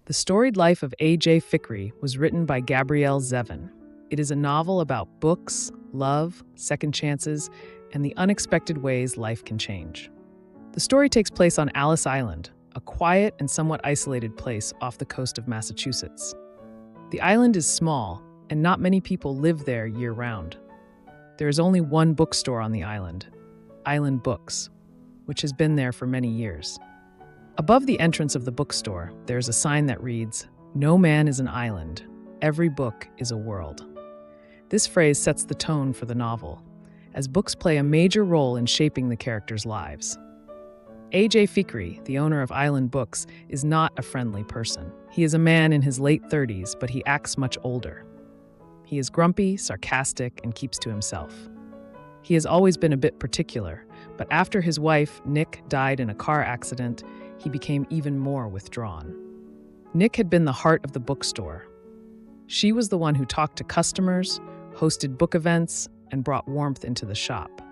The Storied Life of A.J. Fikry was written by Gabrielle Zevin. It is a novel about books, love, second chances, and the unexpected ways life can change. The story takes place on Alice Island, a quiet and somewhat isolated place off the coast of Massachusetts. The island is small, and not many people live there year-round. There is only one bookstore on the island, Island Books, which has been there for many years. Above the entrance of the bookstore, there is a sign that reads, "No man is an island. Every book is a world." This phrase sets the tone for the novel, as books play a major role in shaping the characters' lives. A.J. Fikry, the owner of Island Books, is not a friendly person. He is a man in his late 30s, but he acts much older. He is grumpy, sarcastic, and keeps to himself. He has always been a bit particular, but after his wife, Nick, died in a car accident, he became even more withdrawn. Nick had been the heart of the bookstore. She was the one who talked to customers, hosted book events, and brought warmth into the shop.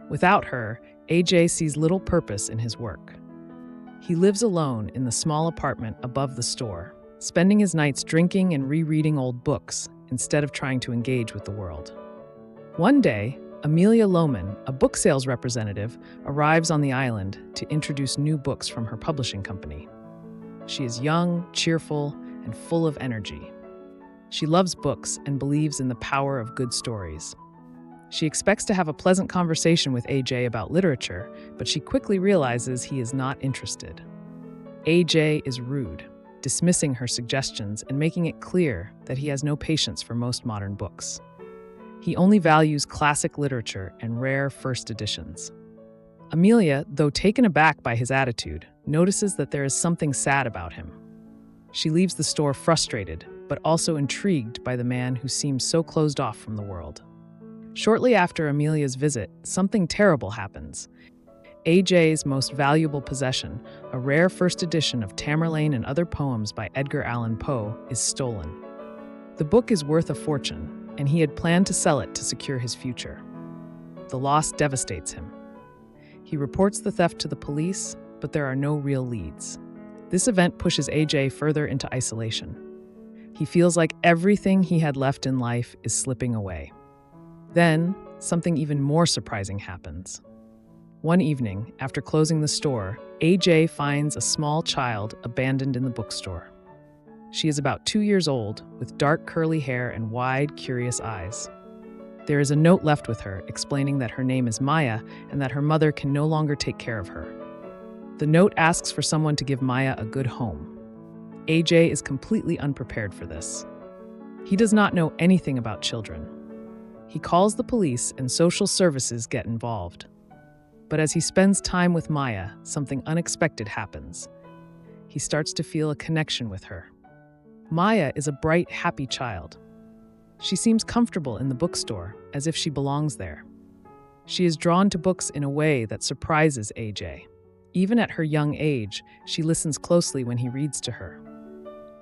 Without her, AJ sees little purpose in his work. He lives alone in the small apartment above the store, spending his nights drinking and rereading old books instead of trying to engage with the world. One day, Amelia Lohman, a book sales representative, arrives on the island to introduce new books from her publishing company. She is young, cheerful, and full of energy. She loves books and believes in the power of good stories. She expects to have a pleasant conversation with AJ about literature, but she quickly realizes he is not interested. AJ is rude, dismissing her suggestions and making it clear that he has no patience for most modern books. He only values classic literature and rare first editions. Amelia, though taken aback by his attitude, notices that there is something sad about him. She leaves the store frustrated, but also intrigued by the man who seems so closed off from the world. Shortly after Amelia's visit, something terrible happens. AJ's most valuable possession, a rare first edition of Tamerlane and Other Poems by Edgar Allan Poe, is stolen. The book is worth a fortune, and he had planned to sell it to secure his future. The loss devastates him. He reports the theft to the police, but there are no real leads. This event pushes AJ further into isolation. He feels like everything he had left in life is slipping away. Then, something even more surprising happens. One evening, after closing the store, AJ finds a small child abandoned in the bookstore. She is about 2 years old, with dark curly hair and wide, curious eyes. There is a note left with her explaining that her name is Maya and that her mother can no longer take care of her. The note asks for someone to give Maya a good home. AJ is completely unprepared for this. He does not know anything about children. He calls the police and social services get involved. But as he spends time with Maya, something unexpected happens. He starts to feel a connection with her. Maya is a bright, happy child. She seems comfortable in the bookstore, as if she belongs there. She is drawn to books in a way that surprises AJ. Even at her young age, she listens closely when he reads to her.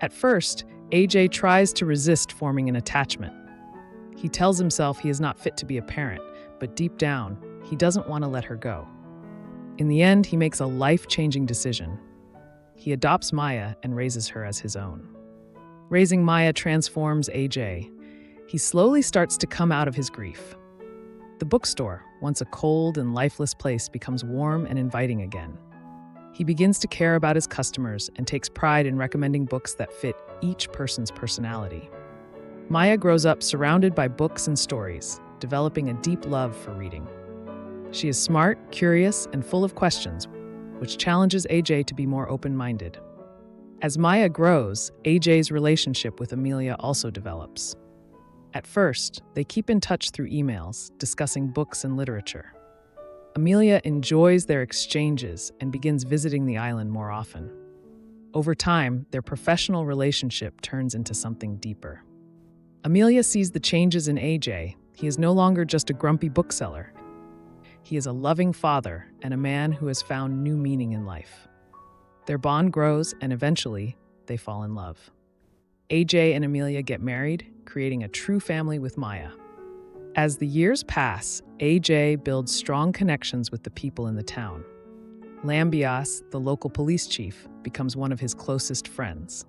At first, AJ tries to resist forming an attachment. He tells himself he is not fit to be a parent, but deep down, he doesn't want to let her go. In the end, he makes a life-changing decision. He adopts Maya and raises her as his own. Raising Maya transforms AJ. He slowly starts to come out of his grief. The bookstore, once a cold and lifeless place, becomes warm and inviting again. He begins to care about his customers and takes pride in recommending books that fit each person's personality. Maya grows up surrounded by books and stories, developing a deep love for reading. She is smart, curious, and full of questions, which challenges AJ to be more open-minded. As Maya grows, AJ's relationship with Amelia also develops. At first, they keep in touch through emails, discussing books and literature. Amelia enjoys their exchanges and begins visiting the island more often. Over time, their professional relationship turns into something deeper. Amelia sees the changes in AJ. He is no longer just a grumpy bookseller. He is a loving father and a man who has found new meaning in life. Their bond grows, and eventually, they fall in love. AJ and Amelia get married, creating a true family with Maya. As the years pass, AJ builds strong connections with the people in the town. Lambias, the local police chief, becomes one of his closest friends.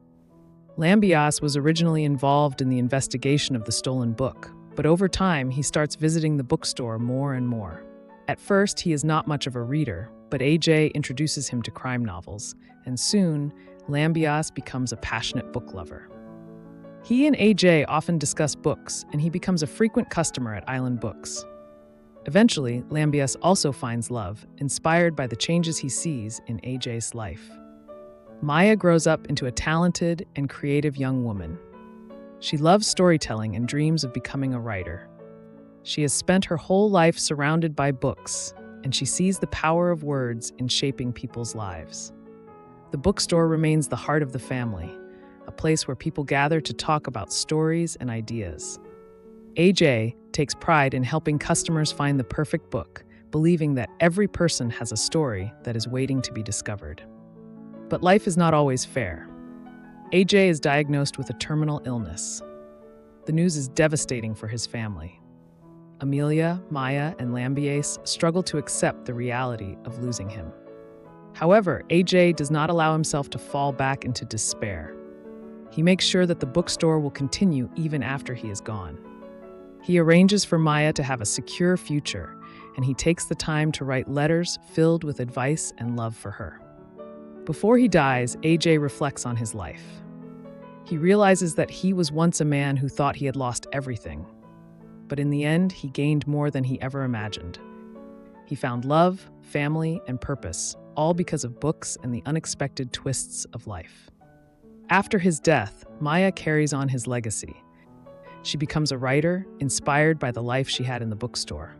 Lambias was originally involved in the investigation of the stolen book, but over time he starts visiting the bookstore more and more. At first, he is not much of a reader, but AJ introduces him to crime novels, and soon, Lambias becomes a passionate book lover. He and AJ often discuss books, and he becomes a frequent customer at Island Books. Eventually, Lambias also finds love, inspired by the changes he sees in AJ's life. Maya grows up into a talented and creative young woman. She loves storytelling and dreams of becoming a writer. She has spent her whole life surrounded by books, and she sees the power of words in shaping people's lives. The bookstore remains the heart of the family, a place where people gather to talk about stories and ideas. AJ takes pride in helping customers find the perfect book, believing that every person has a story that is waiting to be discovered. But life is not always fair. AJ is diagnosed with a terminal illness. The news is devastating for his family. Amelia, Maya, and Lambias struggle to accept the reality of losing him. However, AJ does not allow himself to fall back into despair. He makes sure that the bookstore will continue even after he is gone. He arranges for Maya to have a secure future, and he takes the time to write letters filled with advice and love for her. Before he dies, AJ reflects on his life. He realizes that he was once a man who thought he had lost everything. But in the end, he gained more than he ever imagined. He found love, family, and purpose, all because of books and the unexpected twists of life. After his death, Maya carries on his legacy. She becomes a writer, inspired by the life she had in the bookstore.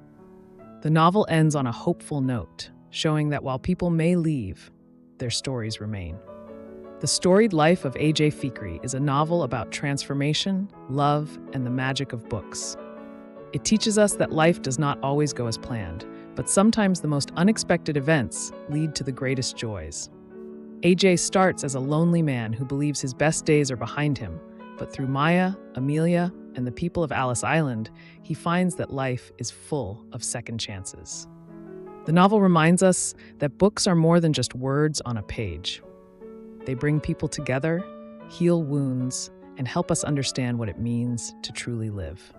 The novel ends on a hopeful note, showing that while people may leave, their stories remain. The Storied Life of AJ Fikry is a novel about transformation, love, and the magic of books. It teaches us that life does not always go as planned, but sometimes the most unexpected events lead to the greatest joys. AJ starts as a lonely man who believes his best days are behind him, but through Maya, Amelia, and the people of Alice Island, he finds that life is full of second chances. The novel reminds us that books are more than just words on a page. They bring people together, heal wounds, and help us understand what it means to truly live.